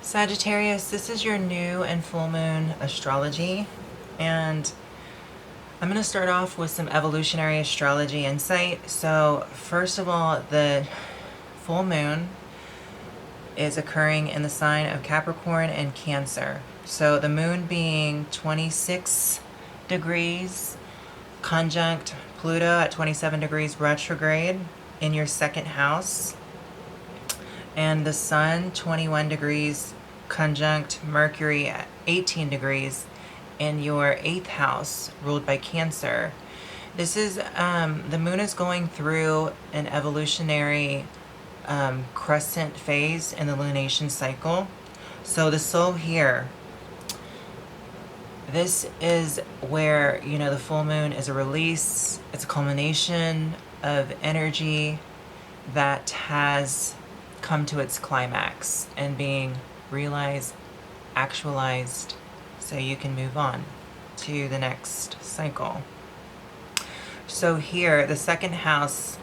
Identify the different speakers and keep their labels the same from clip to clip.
Speaker 1: Sagittarius, this is your new and full moon astrology, and I'm going to start off with some evolutionary astrology insight. So, first of all, the full moon is occurring in the sign of Capricorn and Cancer. So, the moon being 26 degrees conjunct Pluto at 27 degrees retrograde in your second house, and the sun 21 degrees conjunct Mercury at 18 degrees in your 8th house ruled by Cancer. This is the moon is going through an evolutionary crescent phase in the lunation cycle. So the soul here, this is where, the full moon is a release. It's a culmination of energy that has come to its climax and being realized, actualized, so you can move on to the next cycle. So here, the second house,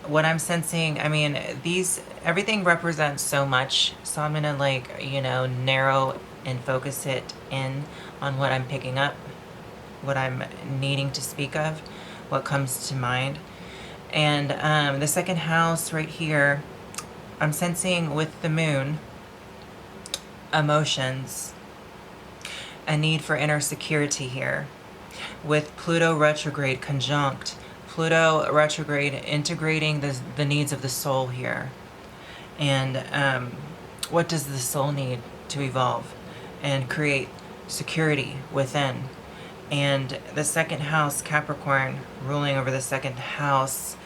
Speaker 1: what I'm sensing, everything represents so much, so I'm gonna narrow and focus it in on what I'm picking up, what I'm needing to speak of, what comes to mind. And the second house right here, I'm sensing with the moon, emotions, a need for inner security here. With Pluto retrograde conjunct, Pluto retrograde integrating the needs of the soul here. And what does the soul need to evolve and create security within? And the second house, Capricorn, ruling over the second house,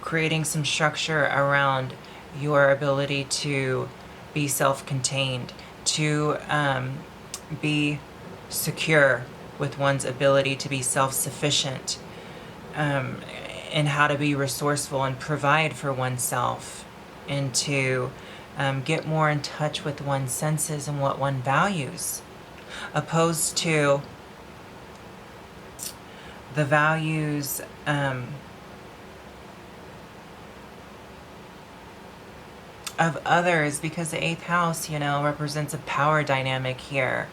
Speaker 1: creating some structure around your ability to be self-contained, to be secure with one's ability to be self-sufficient, and how to be resourceful and provide for oneself, and to get more in touch with one's senses and what one values, opposed to the values of others, because the 8th house, represents a power dynamic here.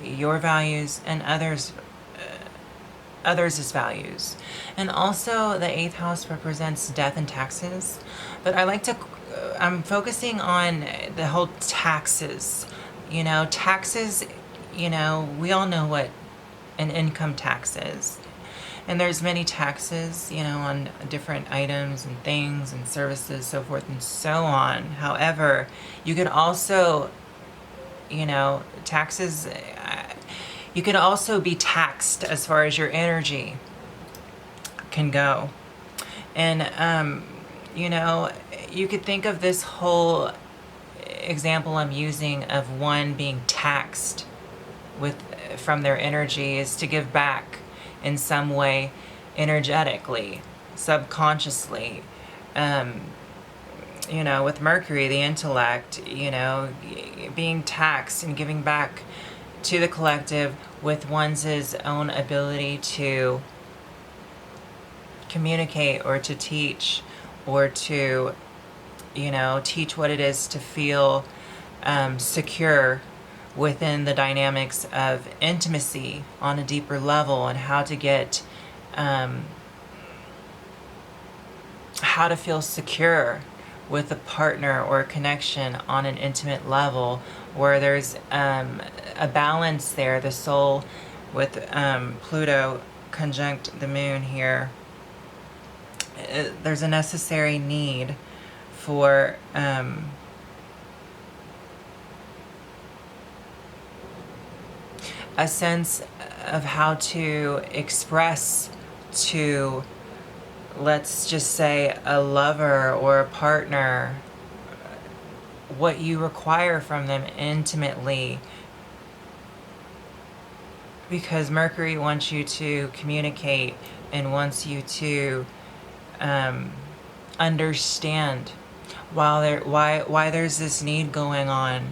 Speaker 1: Your values and others' values. And also the 8th house represents death and taxes. But I'm focusing on the whole taxes. Taxes, we all know what an income tax is. And there's many taxes, on different items and things and services, so forth and so on. However, you could also, taxes, you could also be taxed as far as your energy can go. And, you could think of this whole example I'm using of one being taxed from their energy is to give back in some way, energetically, subconsciously. With Mercury, the intellect, being taxed and giving back to the collective with one's own ability to communicate or to teach, or to, teach what it is to feel secure within the dynamics of intimacy on a deeper level, and how to get, how to feel secure with a partner or a connection on an intimate level, where there's a balance there. The soul with Pluto conjunct the moon here, there's a necessary need for a sense of how to express to, let's just say, a lover or a partner, what you require from them intimately. Because Mercury wants you to communicate and wants you to understand why there's this need going on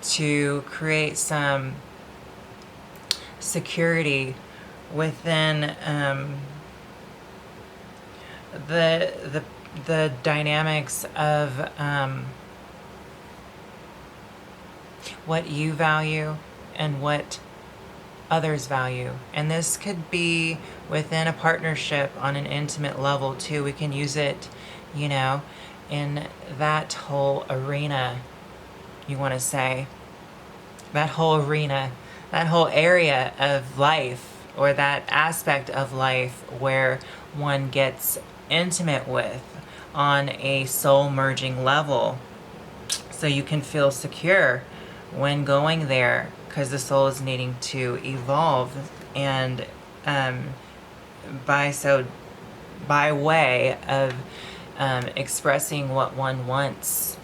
Speaker 1: to create some security within the dynamics of what you value and what others value. And this could be within a partnership on an intimate level too. We can use it, you know, in that whole arena, you want to say, that whole arena, that whole area of life, or that aspect of life where one gets intimate with on a soul merging level. So you can feel secure when going there, because the soul is needing to evolve, and by way of expressing what one wants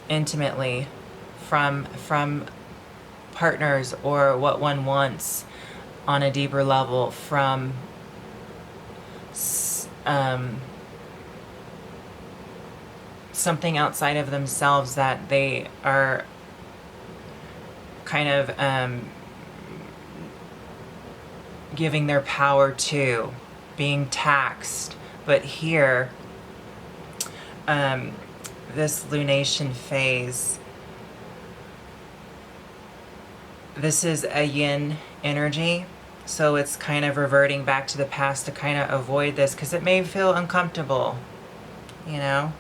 Speaker 1: intimately from partners, or what one wants on a deeper level from something outside of themselves that they are kind of giving their power to, being taxed. But here, this lunation phase, this is a yin energy, so it's kind of reverting back to the past to kind of avoid this, because it may feel uncomfortable, you know.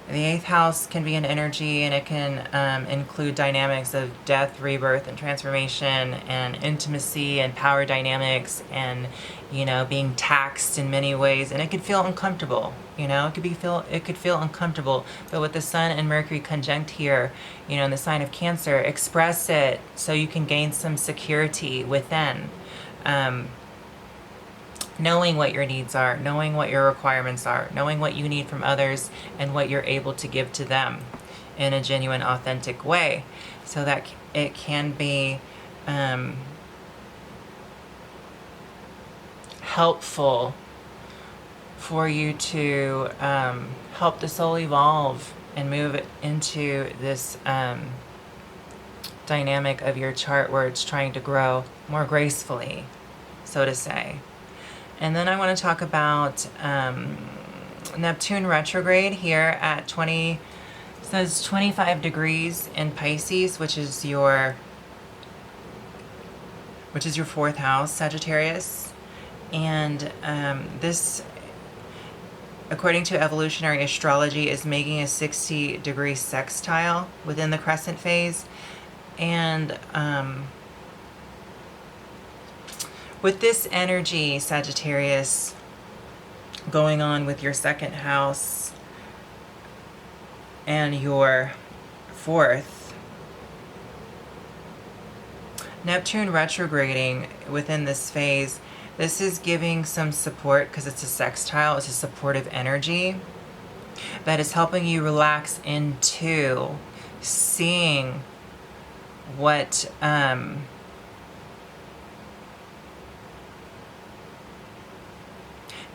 Speaker 1: The 8th house can be an energy, and it can include dynamics of death, rebirth, and transformation, and intimacy, and power dynamics, and, you know, being taxed in many ways. And it could feel uncomfortable, you know. It could feel uncomfortable. But with the Sun and Mercury conjunct here, you know, in the sign of Cancer, express it so you can gain some security within. Knowing what your needs are, knowing what your requirements are, knowing what you need from others, and what you're able to give to them in a genuine, authentic way, so that it can be helpful for you to help the soul evolve and move into this dynamic of your chart where it's trying to grow more gracefully, so to say. And then I want to talk about Neptune retrograde here at 25 degrees in Pisces, which is your 4th house, Sagittarius. And this, according to evolutionary astrology, is making a 60-degree sextile within the crescent phase. And with this energy, Sagittarius, going on with your 2nd house and your 4th, Neptune retrograding within this phase, this is giving some support, because it's a sextile, it's a supportive energy that is helping you relax into seeing what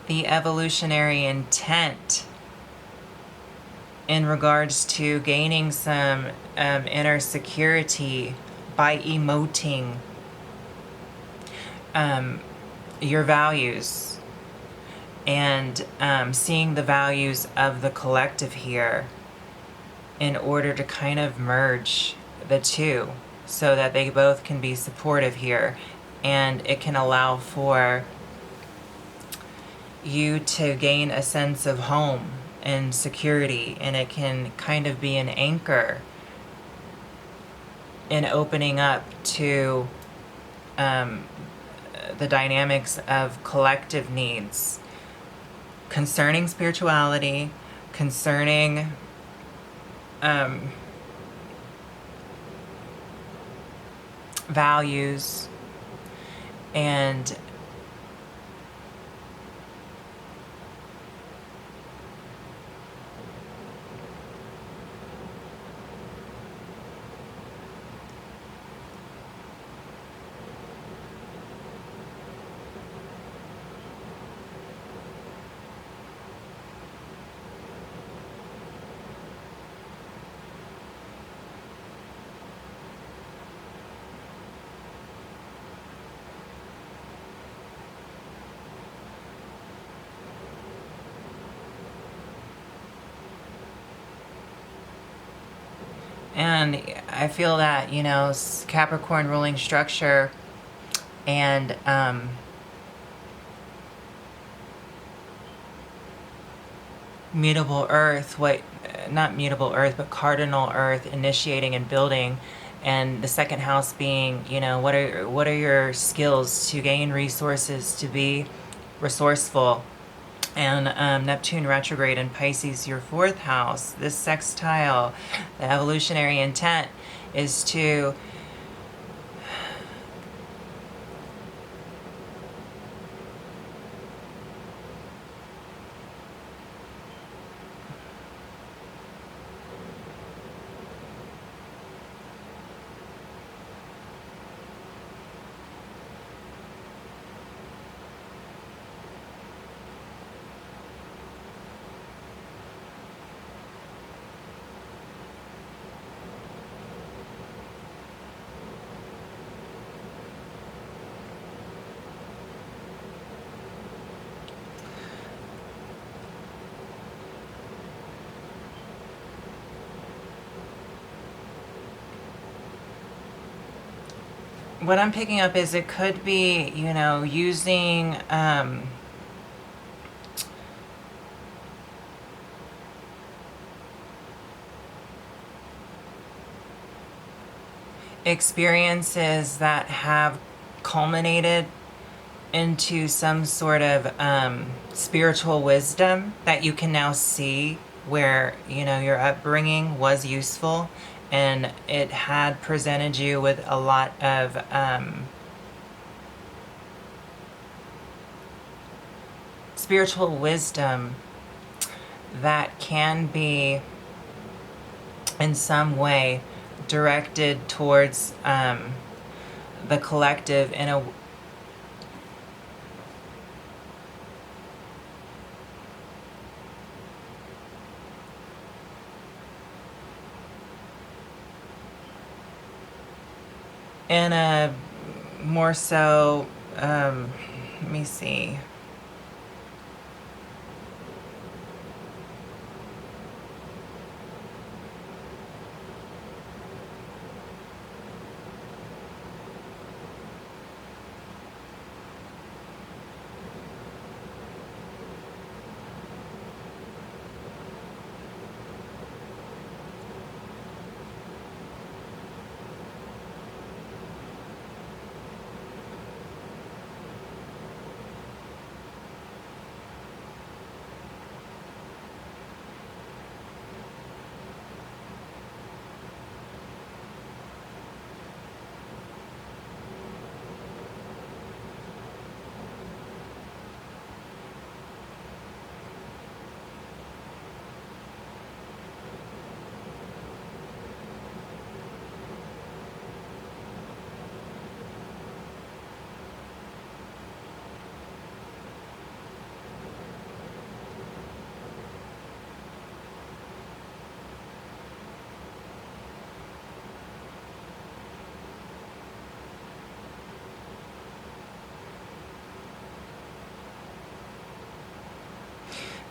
Speaker 1: the evolutionary intent in regards to gaining some inner security by emoting your values, and seeing the values of the collective here in order to kind of merge the two so that they both can be supportive here, and it can allow for you to gain a sense of home and security, and it can kind of be an anchor in opening up to the dynamics of collective needs concerning spirituality, concerning values, and And I feel that, you know, Capricorn ruling structure and mutable earth, not mutable earth, but cardinal earth, initiating and building, and the second house being, you know, what are your skills to gain resources, to be resourceful. And Neptune retrograde in Pisces, your fourth house, this sextile, the evolutionary intent is to what I'm picking up is it could be, you know, using experiences that have culminated into some sort of spiritual wisdom that you can now see, where, you know, your upbringing was useful and it had presented you with a lot of spiritual wisdom that can be in some way directed towards the collective in a more so, let me see.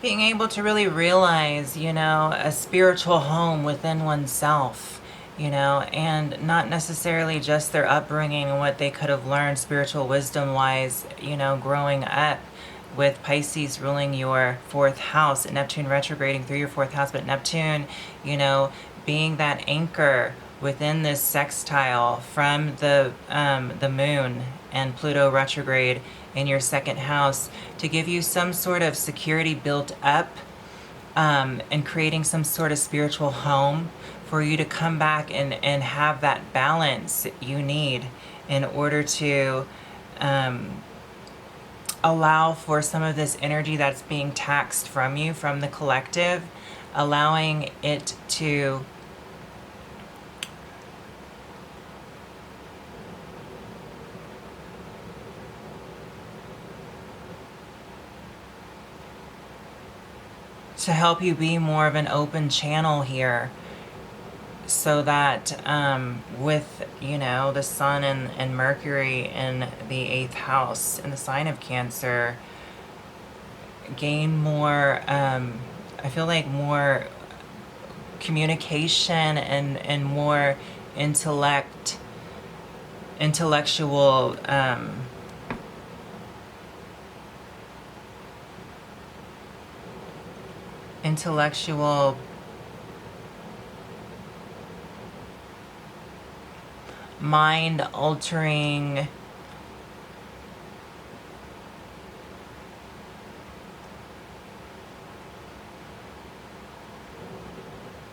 Speaker 1: Being able to really realize, you know, a spiritual home within oneself, you know, and not necessarily just their upbringing and what they could have learned spiritual wisdom wise, you know, growing up, with Pisces ruling your fourth house and Neptune retrograding through your fourth house. But Neptune, you know, being that anchor within this sextile from the moon, and Pluto retrograde in your second house, to give you some sort of security built up, and creating some sort of spiritual home for you to come back and have that balance you need in order to allow for some of this energy that's being taxed from you, from the collective, allowing it to help you be more of an open channel here, so that with, you know, the sun and Mercury in the 8th house in the sign of Cancer, gain more, I feel like more communication and more intellectual intellectual mind altering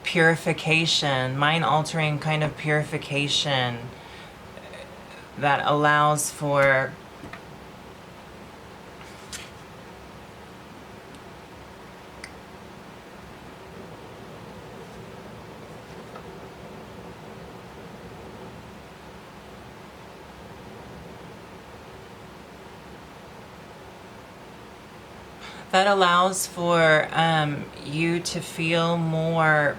Speaker 1: purification, mind altering kind of purification that allows for you to feel more